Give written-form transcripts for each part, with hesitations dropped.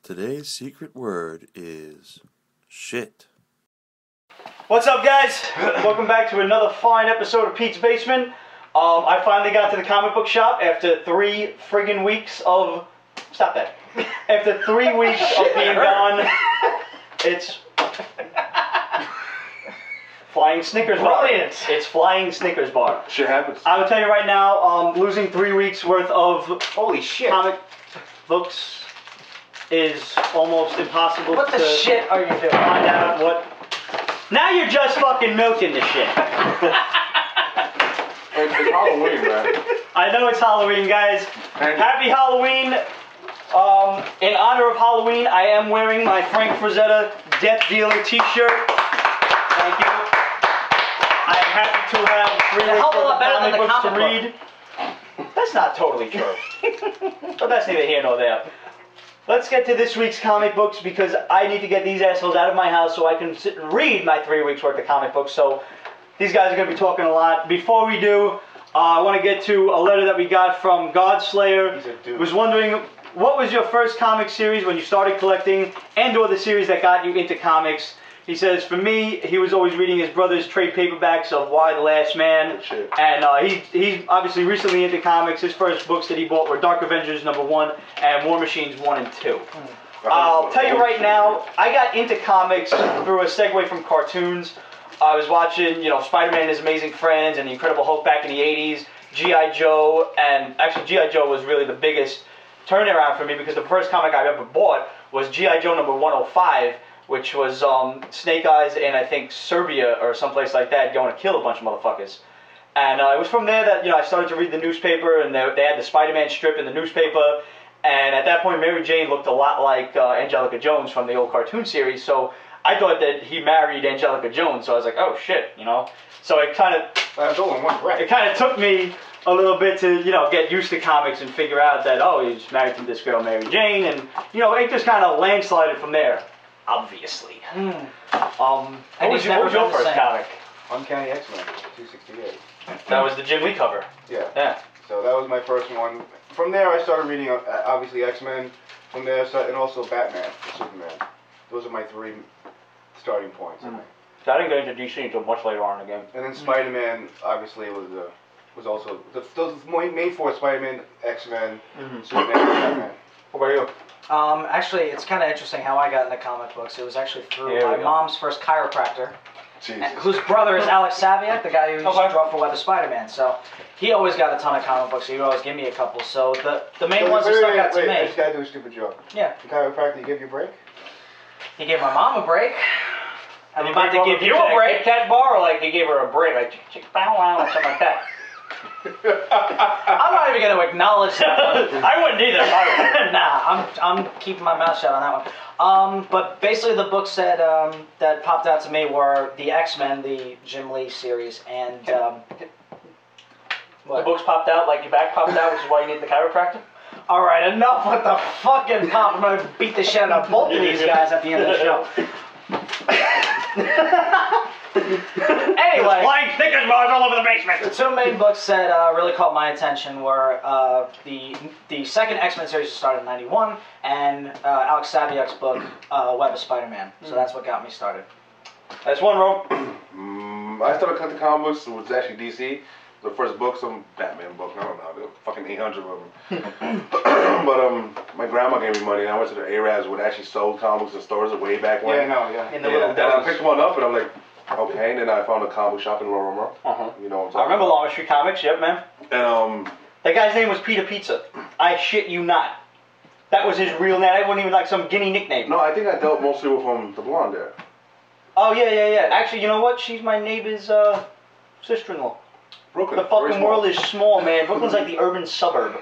Today's secret word is shit. What's up, guys? Welcome back to another fine episode of Pete's Basement. I finally got to the comic book shop after 3 friggin' weeks of... Stop that. After 3 weeks of being gone, it's... Flying Snickers bar. Brilliant. It's flying Snickers bar. Shit happens. I will tell you right now, losing 3 weeks worth of Holy shit. comic books is almost impossible. What the shit are you doing? Find out what... Now you're just fucking milking the shit. It's Halloween, man. I know it's Halloween, guys. Happy Halloween. In honor of Halloween, I am wearing my Frank Frazetta Death Dealer t-shirt. Thank you. I am happy to have 3 weeks worth of comic books to read. That's not totally true. But that's neither here nor there. Let's get to this week's comic books because I need to get these assholes out of my house so I can sit and read my 3 weeks worth of comic books. So these guys are going to be talking a lot. Before we do, I want to get to a letter that we got from Godslayer. Was wondering, what was your first comic series when you started collecting and or the series that got you into comics? He says, for me, he was always reading his brother's trade paperbacks of Y the Last Man. And he's obviously recently into comics. His first books that he bought were Dark Avengers #1 and War Machines 1 and 2. I'll tell you right now, I got into comics through a segue from cartoons. I was watching, Spider-Man and His Amazing Friends and The Incredible Hulk back in the 80s, G.I. Joe, and actually G.I. Joe was really the biggest turnaround for me because the first comic I ever bought was G.I. Joe #105, which was Snake Eyes in, I think, Serbia or someplace like that, going to kill a bunch of motherfuckers. And it was from there that, I started to read the newspaper, and they had the Spider-Man strip in the newspaper, and at that point, Mary Jane looked a lot like Angelica Jones from the old cartoon series, so I thought that he married Angelica Jones, so I was like, oh shit, So it kind of... It kind of took me a little bit to, get used to comics and figure out that, oh, he's married to this girl, Mary Jane, and, it just kind of landslided from there. Obviously. What was your first comic? Uncanny X-Men, 268. That was the Jim Lee cover. Yeah. So that was my first one. From there, I started reading, obviously, X-Men. From there, and also Batman and Superman. Those are my 3 starting points, I think. So I didn't get into DC until much later on in the game. And then Spider-Man, obviously, was also... Those main 4, Spider-Man, X-Men, Superman, and Batman. What about you? Actually, it's kind of interesting how I got into comic books. It was actually through my mom's first chiropractor, whose brother is Alex Saviak, the guy who used to draw for Web of Spider-Man. So he always got a ton of comic books, so he would always give me a couple. So the main ones that stuck out to me... I just got to do a stupid joke. Yeah. The chiropractor, he gave you a break? He gave my mom a break. I'm about to give you a break. Cat bar, or like he gave her a break, like chick bow wow or something like that. I'm not even going to acknowledge that one. I wouldn't either. Nah, I'm keeping my mouth shut on that one. But basically the books that popped out to me were the X-Men, the Jim Lee series, and The books popped out, like your back popped out, which is why you need the chiropractor? Alright, enough with the fucking pop. I'm going to beat the shit out of both of these guys at the end of the show. Anyway, flying Snickers bars all over the basement. The 2 main books that really caught my attention were the second X-Men series started in '91 and Alex Saviak's book Web of Spider-Man. So that's what got me started. That's one row. I started collecting comic books. It was actually DC. The first book, some Batman book. I don't know. There were fucking 800 of them. But my grandma gave me money, and I went to the Arabs where they actually sold comic books in stores way back when. Yeah, no, yeah. In the little and I picked one up, and I'm like, okay. And then I found a comic shop in Lorimer. You know what I'm talking I remember Longman Street Comics. Yep, man. And that guy's name was Peter Pizza. I shit you not. That was his real name. That wasn't even like some guinea nickname. No, I think I dealt mostly with the blonde there. Oh yeah. Actually, you know what? She's my neighbor's sister-in-law. Brooklyn. The fucking world is small, man. Brooklyn's like the urban suburb.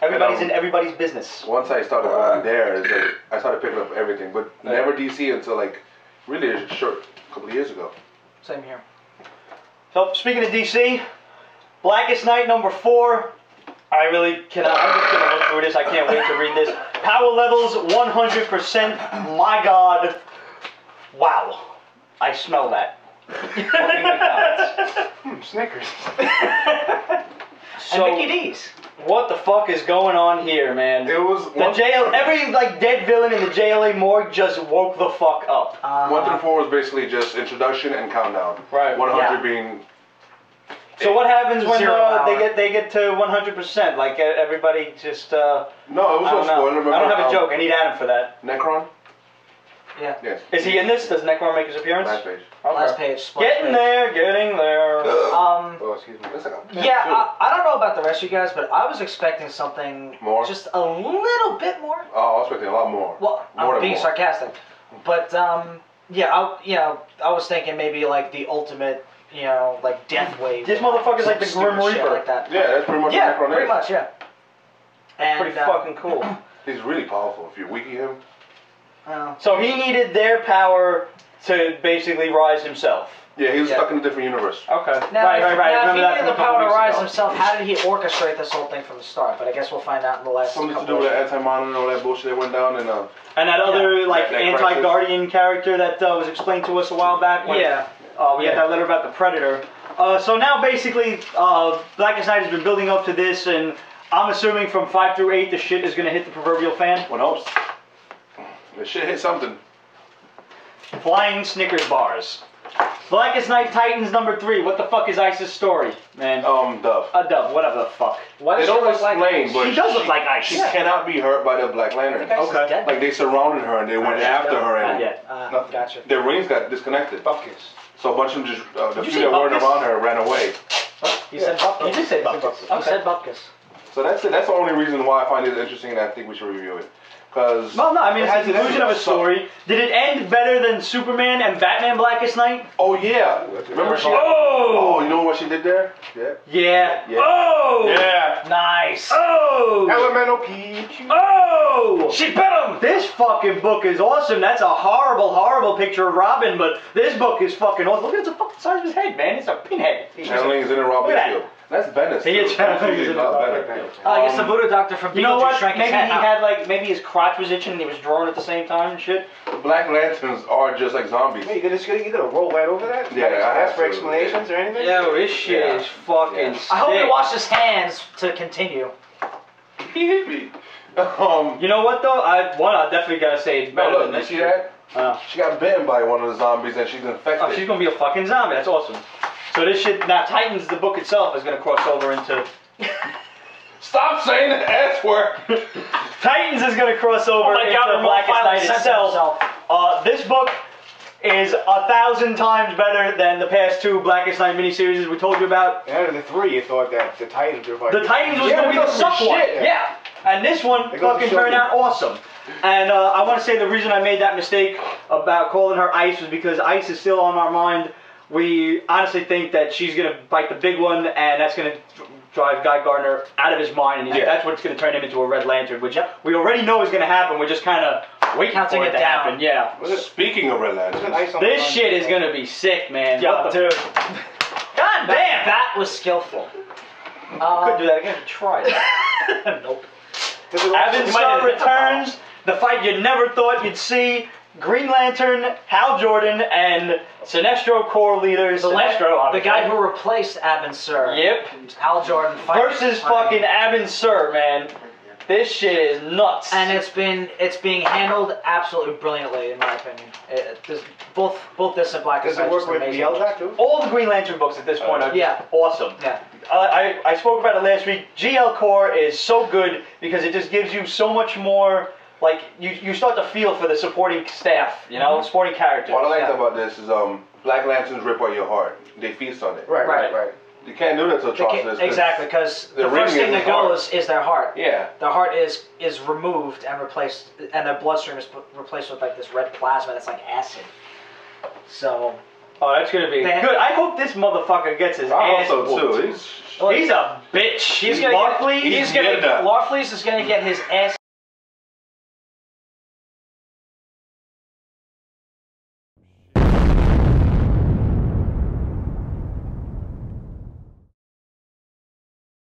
Everybody's in everybody's business. Once I started going there, I started picking up everything, but never DC until like really a short couple of years ago. Same here. So speaking of DC, Blackest Night #4. I really cannot. I'm just gonna look through this. I can't wait to read this. Power levels 100%. My God. Wow. I smell that. Snickers. So, and Mickey D's. What the fuck is going on here, man? It was every like dead villain in the JLA morgue just woke the fuck up. 1 through 4 was basically just introduction and countdown. Right. 100 being. So what happens when 0 they get to 100%? Like everybody just. No, it was no spoiler. Remember, I don't have a joke. I need Adam for that. Necron. Yeah. Yes. Is he in this? Does Necron make his appearance? Last page. Okay. Last page. Getting there. Oh, excuse me. That's like a Yeah, I don't know about the rest of you guys, but I was expecting something more, just a little bit more. Oh, I was expecting a lot more. Well, more I'm being more. sarcastic, but yeah, I was thinking maybe like the ultimate, like death wave. This motherfucker's like the Stupid Grim shit Reaper. like that. Yeah, that's pretty much Yeah, what Necron pretty is. much, yeah. That's pretty fucking cool. He's really powerful. If you weaken him. So he needed their power to basically rise himself. Yeah, he was stuck in a different universe. Okay. Now, right. now Remember if he that needed from the a couple power to weeks rise ago. himself, how did he orchestrate this whole thing from the start? But I guess we'll find out in the last Something to couple do with of the anti-monitor and all that bullshit that went down and And that other like that anti-guardian character that was explained to us a while back. When, Yeah. We got that letter about the Predator. So now basically, Blackest Night has been building up to this, and I'm assuming from 5 through 8, the shit is gonna hit the proverbial fan. One hopes. The shit hit something. Flying Snickers bars. Blackest Night Titans #3. What the fuck is Ice's story, man? Dove. A dove. Whatever the fuck. Why They does she don't look like explain, but She does look like Ice. She Yeah. cannot be hurt by the Black I Lantern. think Ice is Okay. dead. Like they surrounded her and they went after her Not and yet. nothing. Gotcha. Their rings got disconnected. Buckus. So a bunch of them just the you few say that weren't Buckus? around her ran away. You said Bupkis. You did say Buckus. You said Bupkis. So that's it. That's the only reason why I find it interesting and I think we should review it. Because Well, no, I mean, it it's has the conclusion of a story. Did it end better than Superman and Batman Blackest Night? Oh yeah. Remember she? Oh, you know what she did there? Yeah. Yeah. Yeah. Oh! Yeah. Nice. Oh! Elemental peach. Oh! She bit him! This fucking book is awesome. That's a horrible, horrible picture of Robin, but this book is fucking awesome. Look at the fucking size of his head, man. It's a pinhead. Channeling is in a Rob Look at Liefeld. That's Venice. He is too. channeling That's is in a lot a better. I guess the voodoo doctor from You know Beetlejuice what? shrank his Maybe head he out. had like, maybe his crotch was itching and he was drawing at the same time and shit. Black Lanterns are just like zombies. Wait, you gonna roll right over that? Yeah, I have ask for to. explanations or anything? Yo, this shit Yeah. is fucking Yeah. I hope he sick. washed his hands to continue. He hit me. You know what though? I definitely gotta say it's better No, than look, you this see shit. that? She got bitten by one of the zombies and she's infected. Oh, she's gonna be a fucking zombie. That's awesome. So this shit now Titans, the book itself, is gonna cross over into. Stop saying the S word. Titans is gonna cross over into Ramon Blackest finally Night censored itself. This book is 1,000 times better than the past 2 Blackest Night miniseries we told you about. And out of the 3, you thought that the Titans were The Titans was gonna be the suck one. shit. Yeah. And this one They go to fucking show turned you. out awesome. And I want to say the reason I made that mistake about calling her Ice was because Ice is still on our mind. We honestly think that she's gonna bite the big one, and that's gonna drive Guy Gardner out of his mind, and that's what's gonna turn him into a Red Lantern, which we already know is gonna happen. We're just kind of waiting Counting for it it to down. happen. Yeah. Speaking of Red Lanterns, ice on the This front. shit is gonna be sick, man. Yeah, What the- dude. God damn! That was skillful. Could do that again. Try it. Nope. Avenstar returns, the fight you never thought you'd see. Green Lantern, Hal Jordan, and Sinestro Corps leader Sinestro, The guy who replaced Abin Sur. Yep. Hal Jordan Versus fucking Abin Sur, man. This shit is nuts. And it's being handled absolutely brilliantly, in my opinion. Both this and Blackest Does it Night work just with amazing. Yelda too? all the Green Lantern books at this point are yeah. just awesome. Yeah. I spoke about it last week. GL Corps is so good because it just gives you so much more. Like you start to feel for the supporting staff, you know, supporting characters. what I like Yeah. about this is Black Lanterns rip out your heart. They feast on it. Right. You can't do that to Atrocitus. Exactly, because the the first ring thing is that the heart. goes is their heart. Yeah. Their heart is removed and replaced, and their bloodstream is replaced with like this red plasma that's like acid. So. Oh, that's gonna be good. I hope this motherfucker gets his I ass hope so whooped. too. He's a bitch. Larfleeze is gonna get his ass